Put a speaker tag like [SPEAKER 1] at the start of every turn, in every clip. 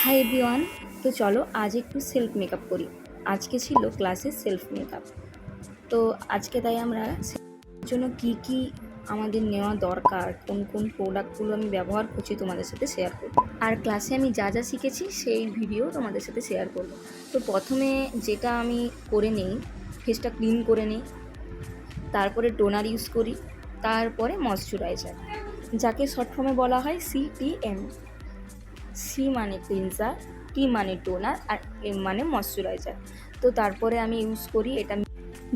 [SPEAKER 1] Hi everyone. তো চলো আজ একটু সেলফ মেকআপ করি। আজকে ছিল ক্লাসে সেলফ মেকআপ। তো আজকে তাই আমরা এর জন্য কি আমাদের নেওয়া দরকার, কোন কোন প্রোডাক্টগুলো আমি ব্যবহার করছি তোমাদের সাথে শেয়ার করব। আর ক্লাসে আমি যা যা শিখেছি সেই ভিডিও তোমাদের সাথে শেয়ার করব। তো প্রথমে যেটা আমি করে নেই, ফেসটা ক্লিন করে নিই, তারপরে টোনার ইউজ করি, তারপরে ময়শ্চারাইজার, যাকে শর্ট ফর্মে বলা হয় CTM। সি মানে ক্লিনজার, টি মানে টোনার, আর এম মানে ময়শ্চারাইজার। তো তারপরে আমি ইউজ করি এটা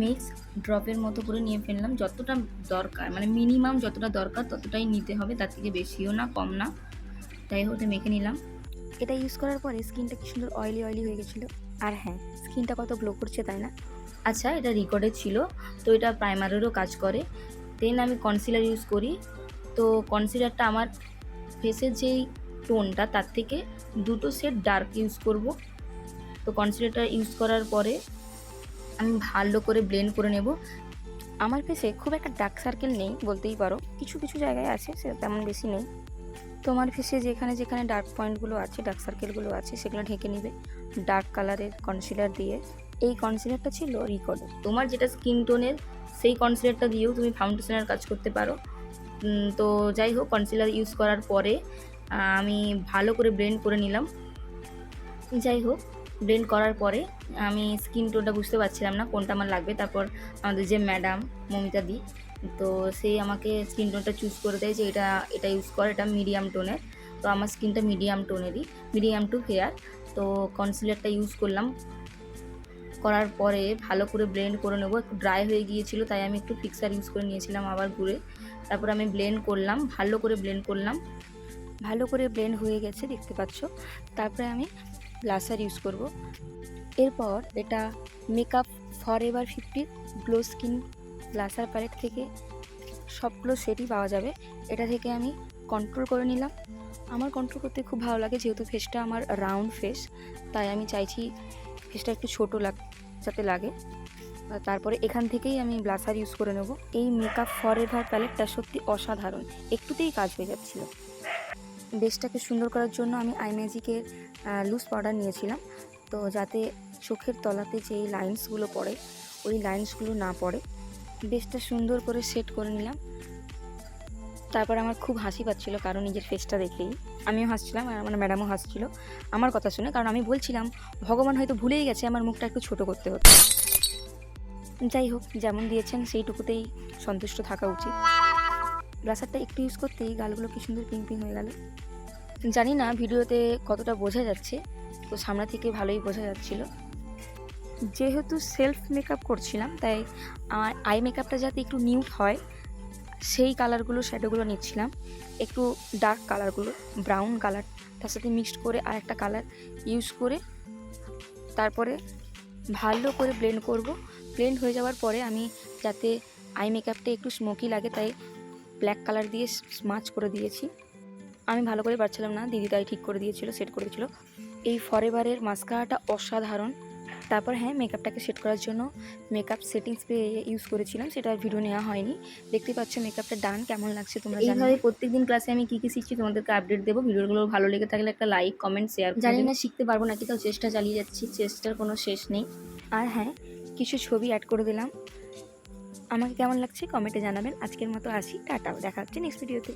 [SPEAKER 1] মিক্স ড্রপের মতো করে নিয়ে ফেললাম। যতটা দরকার মানে মিনিমাম যতটা দরকার ততটাই নিতে হবে, তার থেকে বেশিও না কম না। তাই হতে মেখে নিলাম। এটা ইউজ করার পরে স্কিনটা কি সুন্দর অয়েলি অয়েলি হয়ে গেছিলো। আর হ্যাঁ, স্কিনটা কত গ্লো করছে তাই না? আচ্ছা, এটা রেকর্ডেড ছিল, তো এটা প্রাইমারেরও কাজ করে। দেন আমি কনসিলার ইউজ করি। তো কনসিলারটা আমার ফেসের যেই টোনটা তার থেকে 2 শেড ডার্ক ইউজ করব। তো কনসিলারটা ইউজ করার পরে আমি ভালো করে ব্লেন্ড করে নেব। আমার ফেসে খুব একটা ডার্ক সার্কেল নেই বলতেই পারো, কিছু কিছু জায়গায় আছে, সে তেমন বেশি নেই। তোমার ফেসে যেখানে যেখানে ডার্ক পয়েন্টগুলো আছে, ডার্ক সার্কেলগুলো আছে, সেগুলো ঢেকে নিবে ডার্ক কালারের কনসিলার দিয়ে। এই কনসিলারটা ছিল রিকর্ডের। তোমার যেটা স্কিন টোনের সেই কনসিলারটা দিয়েও তুমি ফাউন্ডেশনের কাজ করতে পারো। তো যাই হোক, কনসিলার ইউজ করার পরে আমি ভালো করে ব্লেন্ড করে নিলাম। যাই হোক, ব্লেন্ড করার পরে আমি স্কিন টোনটা বুঝতে পারছিলাম না কোনটা আমার লাগবে। তারপর আমাদের যে ম্যাডাম মমিতা দি, তো সেই আমাকে স্কিন টোনটা চুজ করে দেয় যে এটা ইউজ কর, এটা মিডিয়াম টোনের। তো আমার স্কিনটা মিডিয়াম টোনেরই, মিডিয়াম টু ফেয়ার। তো কনসিলারটা ইউজ করলাম, করার পরে ভালো করে ব্লেন্ড করে নেবো। একটু ড্রাই হয়ে গিয়েছিল তাই আমি একটু ফিক্সার ইউজ করে নিয়েছিলাম আবার ঘুরে। তারপর আমি ব্লেন্ড করলাম, ভালো করে ব্লেন্ড করলাম। ভালো করে ব্লেন্ড হয়ে গেছে দেখতে পাচ্ছ। তারপরে আমি ব্লাশার ইউজ করব। এরপর এটা makeup forever 50 glow skin blusher palette থেকে সবগুলো সেটই পাওয়া যাবে। এটা থেকে আমি কন্ট্রোল করে নিলাম। আমার কন্ট্রোল করতে খুব ভালো লাগে, যেহেতু ফেসটা আমার রাউন্ড ফেস, তাই আমি চাইছি ফেসটা একটু ছোটো যাতে লাগে। তারপরে এখান থেকেই আমি ব্লাশার ইউজ করে নেব। এই মেকআপ ফরএভার প্যালেটটা সত্যি অসাধারণ, একটুতেই কাজ হয়ে যাচ্ছিল। বেসটাকে সুন্দর করার জন্য আমি আইম্যাজিকের লুজ পাউডার নিয়েছিলাম, তো যাতে চোখের তলাতে যে লাইন্সগুলো পড়ে ওই লাইন্সগুলো না পড়ে। বেসটা সুন্দর করে সেট করে নিলাম। তারপর আমার খুব হাসি পাচ্ছিল, কারণ নিজের ফেসটা দেখেই আমিও হাসছিলাম আর আমার ম্যাডামও হাসছিল আমার কথা শুনে, কারণ আমি বলছিলাম ভগবান হয়তো ভুলেই গেছে আমার মুখটা একটু ছোট করতে হতো। যাই হোক, যেমন দিয়েছেন সেইটুকুতেই সন্তুষ্ট থাকা উচিত। ব্লাশারটা একটু ইউজ করতেই গালগুলো কি সুন্দর পিঙ্ক পিঙ্ক হয়ে গেল। জানি না ভিডিওতে কতটা বোঝা যাচ্ছে, তো সামনে থেকে ভালোই বোঝা যাচ্ছিল। যেহেতু সেলফ মেকআপ করছিলাম তাই আমার আই মেকআপটা যাতে একটু নিউড হয় সেই কালারগুলো শ্যাডোগুলো নিচ্ছিলাম। একটু ডার্ক কালারগুলো, ব্রাউন কালার, তার সাথে মিক্সড করে আর একটা কালার ইউজ করে তারপরে ভালো করে ব্লেন্ড করব। ব্লেন্ড হয়ে যাওয়ার পরে আমি যাতে আই মেকআপটা একটু স্মোকি লাগে তাই ব্ল্যাক কালার দিয়ে স্মাচ করে দিয়েছি। আমি ভালো করে পারছিলাম না, দিদি তাই ঠিক করে দিয়েছিল, সেট করে দিয়েছিল। এই ফরএভারের মাস্কারাটা অসাধারণ। তারপর হ্যাঁ, মেকআপটাকে সেট করার জন্য মেকআপ সেটিং স্প্রে ইউজ করেছিলাম, সেটা ভিডিও নেওয়া হয়নি। দেখতে পাচ্ছ মেকআপটা ডান, কেমন লাগছে তোমরা জানাবে। এইভাবে প্রত্যেকদিন ক্লাসে আমি কী কী শিখছি তোমাদেরকে আপডেট দেবো। ভিডিওগুলো ভালো লেগে থাকলে একটা লাইক কমেন্ট শেয়ার। জানি না শিখতে পারবো নাকি, তাও চেষ্টা চালিয়ে যাচ্ছি, চেষ্টার কোনো শেষ নেই। আর হ্যাঁ, কিছু ছবি অ্যাড করে দিলাম। আমাকে কেমন লাগছে কমেন্টে জানাবেন। আজকের মতো আসি, টাটা, দেখা হচ্ছে নেক্সট ভিডিওতে।